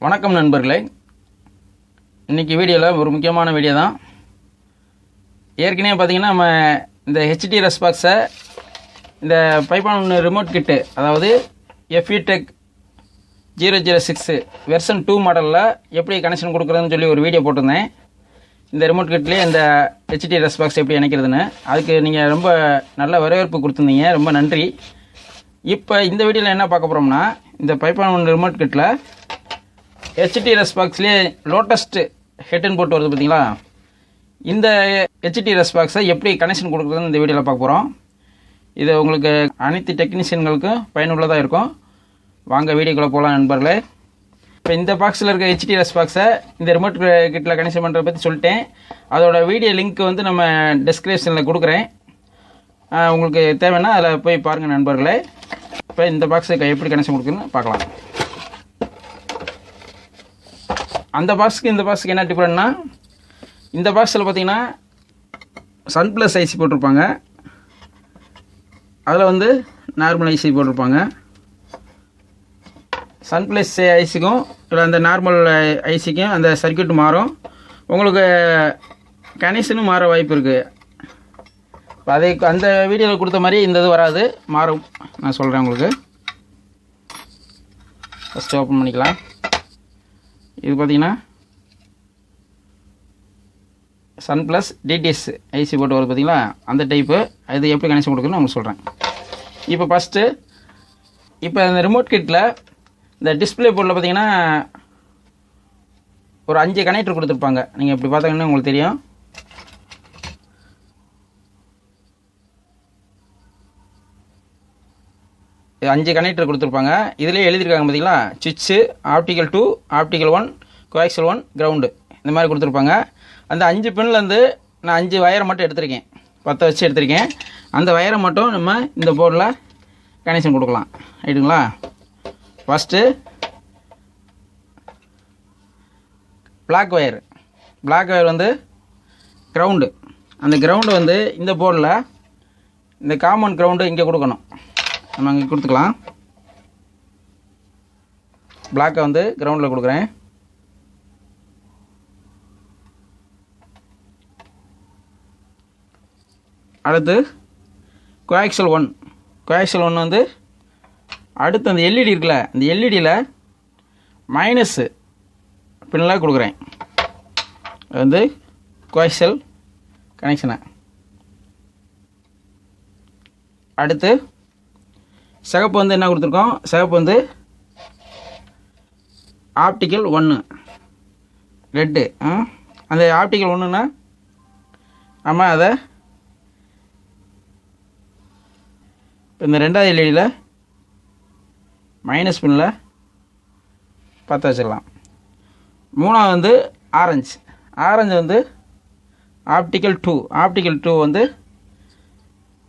வணக்கம் நண்பர்களே. இன்றைக்கி வீடியோவில் ஒரு முக்கியமான வீடியோ தான். ஏற்கனவே பார்த்திங்கன்னா நம்ம இந்த ஹெச்டி ரெஸ்பாக்ஸை இந்த பைப்பான் ரிமோட் கிட்டு, அதாவது Futech 006 வெர்ஷன் 2 மாடலில் எப்படி கனெக்ஷன் கொடுக்குறதுன்னு சொல்லி ஒரு வீடியோ போட்டிருந்தேன். இந்த ரிமோட் கிட்லேயே இந்த ஹெச்டி ரெஸ்பாக்ஸ் எப்படி இணைக்கிறதுன்னு. அதுக்கு நீங்கள் ரொம்ப நல்ல வரவேற்பு கொடுத்துருந்தீங்க, ரொம்ப நன்றி. இப்போ இந்த வீடியோவில் என்ன பார்க்க போகிறோம்னா, இந்த பைப்பான் ரிமோட் கிட்டில் ஹெச்டி ரெஸ்பாக்ஸ்லேயே லோட்டஸ்ட் ஹெட்டன் போட்டு வருது பார்த்தீங்களா, இந்த ஹெச்டி ரெஸ்பாக்ஸை எப்படி கனெக்ஷன் கொடுக்குறதுன்னு இந்த வீடியோவில் பார்க்க போகிறோம். இது உங்களுக்கு அனைத்து டெக்னீஷியன்களுக்கும் பயனுள்ளதாக இருக்கும். வாங்க வீடியோக்குள்ளே போகலாம் நண்பர்களே. இப்போ இந்த பாக்ஸில் இருக்க ஹெச்டி ரெஸ்பாக்ஸை இந்த ரிமோட் கிட்டில் கனெக்ஷன் பண்ணுறத பற்றி சொல்லிட்டேன். அதோட வீடியோ லிங்க் வந்து நம்ம டிஸ்கிரிப்ஷனில் கொடுக்குறேன். உங்களுக்கு தேவைன்னா அதில் போய் பாருங்கள் நண்பர்களே. இப்போ இந்த பாக்ஸுக்கு எப்படி கனெக்ஷன் கொடுக்குறதுன்னு பார்க்கலாம். அந்த பாக்ஸுக்கு இந்த பாக்ஸுக்கு என்ன டிஃப்ரெண்ட்னா, இந்த பாக்ஸில் பார்த்தீங்கன்னா சன் ப்ளஸ் ஐசி போட்டிருப்பாங்க, அதில் வந்து நார்மல் ஐசி போட்டிருப்பாங்க. சன் ப்ளஸ் ஐசிக்கும் இல்லை அந்த நார்மல் ஐசிக்கும் அந்த சர்க்யூட் மாறும். உங்களுக்கு கனெக்ஷனும் மாற வாய்ப்பு இருக்குது. இப்போ அதை அந்த வீடியோவில் கொடுத்த மாதிரி இந்த இது வராது, மாறும். நான் சொல்கிறேன் உங்களுக்கு. ஃபஸ்ட்டு ஓப்பன் பண்ணிக்கலாம். இது பார்த்தீங்கன்னா சன் ப்ளஸ் டிடிஎஸ் ஐசி போட்டு வருது பார்த்தீங்களா, அந்த டைப்பு. இது எப்படி கனெக்ஷன் கொடுக்குறதுன்னு உங்களுக்கு சொல்கிறேன். இப்போ ஃபஸ்ட்டு இப்போ இந்த ரிமோட் கிட்டில் இந்த டிஸ்பிளே போர்டில் பார்த்தீங்கன்னா ஒரு 5 கனெக்டர் கொடுத்துருப்பாங்க. நீங்கள் இப்படி பார்த்தீங்கன்னா உங்களுக்கு தெரியும். இது 5 கனெக்டர் கொடுத்துருப்பாங்க. இதிலே எழுதியிருக்காங்க பார்த்தீங்களா, சுவிட்சு, ஆப்டிக்கல் 2, ஆப்டிக்கல் 1, கோஆக்சியல் 1, கிரவுண்டு, இந்த மாதிரி கொடுத்துருப்பாங்க. அந்த 5 பின்லேருந்து நான் 5 வயரை மட்டும் எடுத்திருக்கேன், 10 வச்சு எடுத்திருக்கேன். அந்த வயரை மட்டும் நம்ம இந்த போர்டில் கனெக்ஷன் கொடுக்கலாம். ரைட்டுங்களா? ஃபஸ்ட்டு பிளாக் ஒயர் வந்து கிரவுண்டு. அந்த கிரவுண்டு வந்து இந்த போர்டில் இந்த காமன் கிரவுண்டு இங்கே கொடுக்கணும். நம்ம அங்கே கொடுத்துக்கலாம். பிளாக்கை வந்து கிரவுண்டில் கொடுக்குறேன். அடுத்து கோஆக்சியல் 1 வந்து அடுத்து அந்த எல்இடி இருக்குல்ல, அந்த எல்இடியில் மைனஸ் பின்னில் கொடுக்குறேன். அது வந்து கோஆக்சியல் கனெக்ஷனை. அடுத்து சிகப்பு வந்து என்ன கொடுத்துருக்கோம், சிகப்பு வந்து ஆப்டிக்கல் 1, ரெட்டு. அந்த ஆப்டிக்கல் 1ன்னா நம்ம அதை இந்த 2வது எல்இடியில் மைனஸ் பின்னில் 10 வச்சிடலாம். 3வது வந்து ஆரஞ்சு வந்து ஆப்டிக்கல் 2 வந்து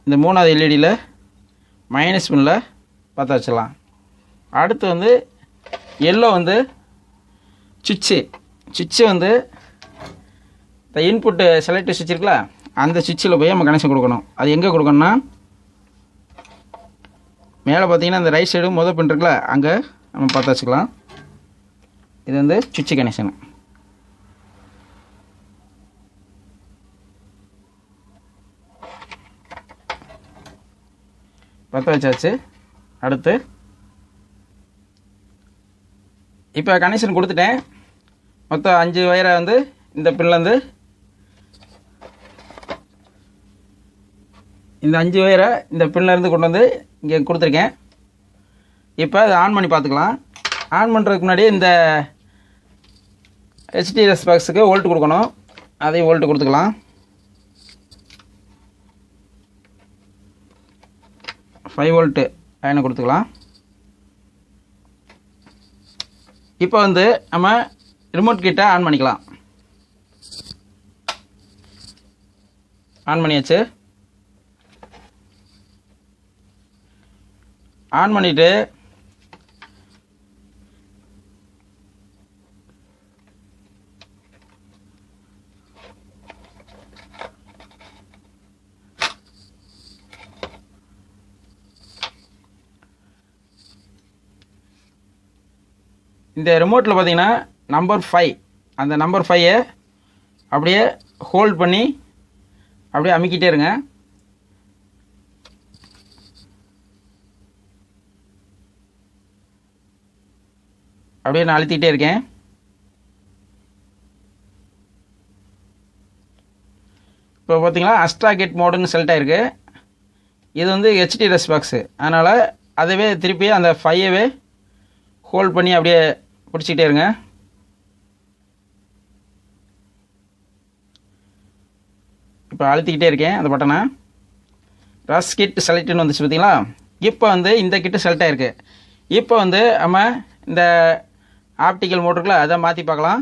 இந்த 3வது எல்இடியில் மைனஸ் பின்னில் 10 வச்சிடலாம். அடுத்து வந்து எல்லோ வந்து சுவிட்சு வந்து இந்த இன்புட்டு செலக்ட் சுவிட்ச் இருக்குல்ல, அந்த சுவிட்சில் போய் நம்ம கனெக்ஷன் கொடுக்கணும். அது எங்கே கொடுக்கணும்னா, மேலே பார்த்தீங்கன்னா இந்த ரைட் சைடு முதல் பின் இருக்குல்ல, அங்கே நம்ம 10 வச்சுக்கலாம். இது வந்து சுவிட்ச் கனெக்ஷனு. வச்சாச்சு. அடுத்து இப்போ கனெக்ஷன் கொடுத்துட்டேன். மொத்தம் 5 வயரை வந்து இந்த பின்லேருந்து இந்த 5 வயரை இந்த பின்லேருந்து கொண்டு வந்து இங்கே கொடுத்துருக்கேன். இப்போ அதை ஆன் பண்ணி பார்த்துக்கலாம். ஆன் பண்ணுறதுக்கு முன்னாடி இந்த ஹெச்டி ரெஸ்பாக்ஸுக்கு வோல்ட் கொடுக்கணும். அதையும் வோல்ட் கொடுத்துக்கலாம். 5 வோல்ட்டு லைனை கொடுத்துக்கலாம். இப்போ வந்து நம்ம ரிமோட் கிட்ட ஆன் பண்ணிக்கலாம். ஆன் பண்ணியாச்சு. ஆன் பண்ணிவிட்டு இந்த ரிமோட்டில் பார்த்தீங்கன்னா நம்பர் 5 அந்த நம்பர் 5 அப்படியே ஹோல்ட் பண்ணி அப்படியே அமுக்கிட்டே இருங்க. அப்படியே நான் அழுத்திக்கிட்டே இருக்கேன். இப்போ பார்த்தீங்களா அஸ்ட்ரா கேட் மோடுன்னு செலக்ட் ஆகிருக்கு. இது வந்து ஹெச்டி ரெஸ் பாக்ஸு, அதனால் அதவே திருப்பி அந்த 5வே ஹோல்ட் பண்ணி அப்படியே பிடிச்சிக்கிட்டே இருங்க. இப்போ அழுத்திக்கிட்டே இருக்கேன் அந்த பட்டனை. ரஸ் கிட் செலக்ட்னு வந்துச்சு பார்த்தீங்களா. இப்போ வந்து இந்த கிட்டு செலக்ட் ஆகிருக்கு. இப்போ வந்து நம்ம இந்த ஆப்டிக்கல் மோட்டருக்குள்ள அதை மாற்றி பார்க்கலாம்.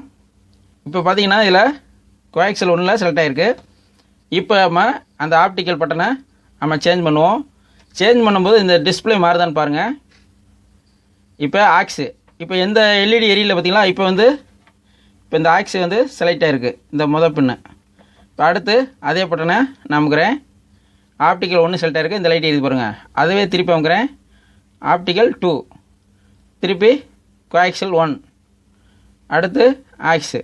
இப்போ பார்த்தீங்கன்னா இதில் கோஆக்சல் 1ல் செலக்ட் ஆகிருக்கு. இப்போ நம்ம அந்த ஆப்டிக்கல் பட்டனை நம்ம சேஞ்ச் பண்ணுவோம். சேஞ்ச் பண்ணும்போது இந்த டிஸ்பிளே மாறுதான்னு பாருங்கள். இப்போ ஆக்ஸு இப்போ எந்த எல்இடி எரியல பார்த்தீங்களா. இப்போ இந்த ஆக்ஸு வந்து செலக்ட் ஆகிருக்கு இந்த பின்னு. இப்போ அடுத்து அதே பட்டனை நான் அமுக்கிறேன். ஆப்டிக்கல் 1 செலக்ட் ஆகிருக்கு. இந்த லைட் எரியுது பாருங்கள். அதுவே திருப்பி அமுக்கிறேன். ஆப்டிக்கல் 2 திருப்பி கோஆக்சல் 1 அடுத்து ஆக்ஸு.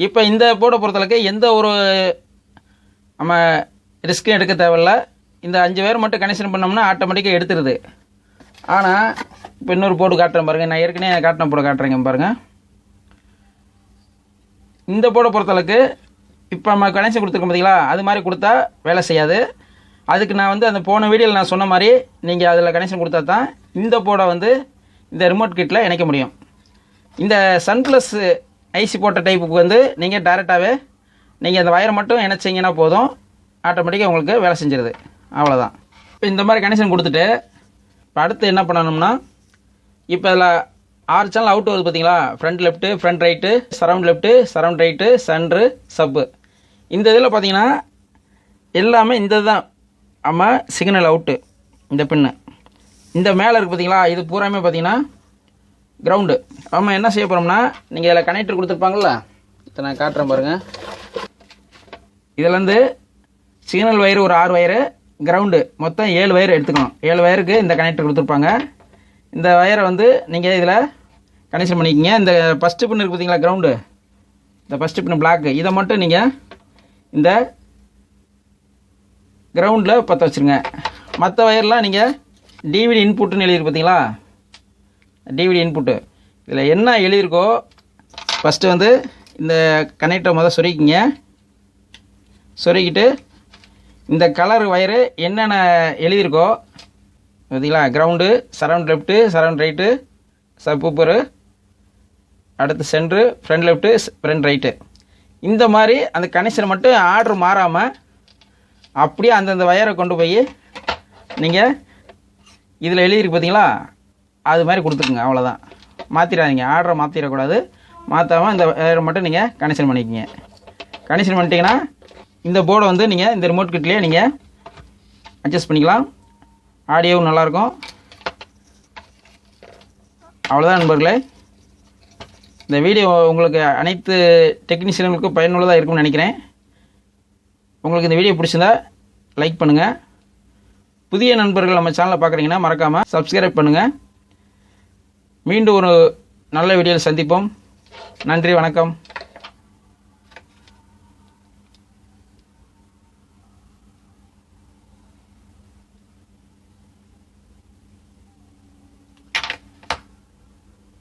இப்போ இந்த போர்டை பொறுத்தளவுக்கு எந்த ஒரு நம்ம ரிஸ்க்கும் எடுக்க தேவையில்ல. இந்த 5 பேர் மட்டும் கனெக்ஷன் பண்ணோம்னா ஆட்டோமேட்டிக்காக எடுத்துருது. ஆனால் இப்போ இன்னொரு போர்டு காட்டுறேன் பாருங்கள். நான் ஏற்கனவே காட்டின போர்டு காட்டுறேங்க பாருங்கள். இந்த போர்டை பொறுத்தளவுக்கு இப்போ நம்ம கனெக்ஷன் கொடுத்துருக்கோம் பார்த்தீங்களா, அது மாதிரி கொடுத்தா வேலை செய்யாது. அதுக்கு நான் வந்து அந்த போன வீடியோவில் நான் சொன்ன மாதிரி நீங்கள் அதில் கனெக்ஷன் கொடுத்தா தான் இந்த போர்டை வந்து இந்த ரிமோட் கிட்டில் இணைக்க முடியும். இந்த சன் ப்ளஸ் ஐசி போட்ட டைப்புக்கு வந்து நீங்கள் டைரெக்டாகவே நீங்கள் அந்த வயரை மட்டும் இணைச்சிங்கன்னா போதும், ஆட்டோமேட்டிக்காக உங்களுக்கு வேலை செஞ்சிருது. அவ்வளோதான். இப்போ இந்த மாதிரி கனெக்ஷன் கொடுத்துட்டு இப்போ அடுத்து என்ன பண்ணணும்னா, இப்போ இதில் 6 சேனல் அவுட் வருது பார்த்தீங்களா. Front left, front right, surround left, surround right, centre, சப்பு. இந்த இதில் பார்த்தீங்கன்னா எல்லாமே இந்த தான் நம்ம சிக்னல் அவுட்டு. இந்த பின்னு இந்த மேலே இருக்குது பார்த்தீங்களா, இது பூராமே பார்த்தீங்கன்னா கிரவுண்டு. நம்ம என்ன செய்ய போகிறோம்னா, நீங்கள் இதில் கனெக்டர் கொடுத்துருப்பாங்கள்ல, இதை நான் காட்டுறேன் பாருங்கள். இதிலேருந்து சிக்னல் வயரு ஒரு 6 வயரு, கிரவுண்டு மொத்தம் 7 வயர் எடுத்துக்கணும். 7 வயருக்கு இந்த கனெக்டர் கொடுத்துருப்பாங்க. இந்த வயரை வந்து நீங்கள் இதில் கனெக்ஷன் பண்ணிக்கிங்க. இந்த ஃபஸ்ட்டு பின்னு இருக்குது பார்த்தீங்களா கிரவுண்டு, இந்த ஃபஸ்ட்டு பின்னு பிளாக்கு, இதை மட்டும் நீங்கள் இந்த கிரவுண்டில் பற்ற வச்சுருங்க. மற்ற வயர்லாம் நீங்கள் டிவிடி இன்புட்டுன்னு எழுதியிருக்கு பார்த்தீங்களா, டிவிடி இன்புட்டு. இதில் என்ன எழுதியிருக்கோ ஃபஸ்ட்டு வந்து இந்த கனெக்டரை சொருகிக்கிங்க. சொருகிட்டு இந்த கலர் வயரு என்னென்ன எழுதியிருக்கோ பார்த்தீங்களா, ground, surround left, surround right, subwoofer, அடுத்து centre, front left, front right, இந்த மாதிரி அந்த கனெக்ஷன் மட்டும் ஆர்டர் மாறாமல் அப்படியே அந்தந்த வயரை கொண்டு போய் நீங்கள் இதில் எழுதியிருக்கு பார்த்தீங்களா, அது மாதிரி கொடுத்துக்குங்க. அவ்வளோதான். மாற்றிடாதீங்க, ஆர்டரை மாற்றிடக்கூடாது. மாற்றாமல் இந்த வயரை மட்டும் நீங்கள் கனெக்ஷன் பண்ணிக்கிங்க. கனெக்ஷன் பண்ணிட்டீங்கன்னா இந்த போர்டை வந்து நீங்கள் இந்த ரிமோட் கிட்லேயே நீங்கள் அட்ஜஸ்ட் பண்ணிக்கலாம். ஆடியோவும் நல்லாயிருக்கும். அவ்வளோதான் நண்பர்களே. இந்த வீடியோ உங்களுக்கு அனைத்து டெக்னீஷியன்களுக்கும் பயனுள்ளதாக இருக்கும்னு நினைக்கிறேன். உங்களுக்கு இந்த வீடியோ பிடிச்சிருந்தா லைக் பண்ணுங்கள். புதிய நண்பர்கள் நம்ம சேனலை பார்க்குறீங்கன்னா மறக்காமல் சப்ஸ்கிரைப் பண்ணுங்கள். மீண்டும் ஒரு நல்ல வீடியோவில் சந்திப்போம். நன்றி, வணக்கம்.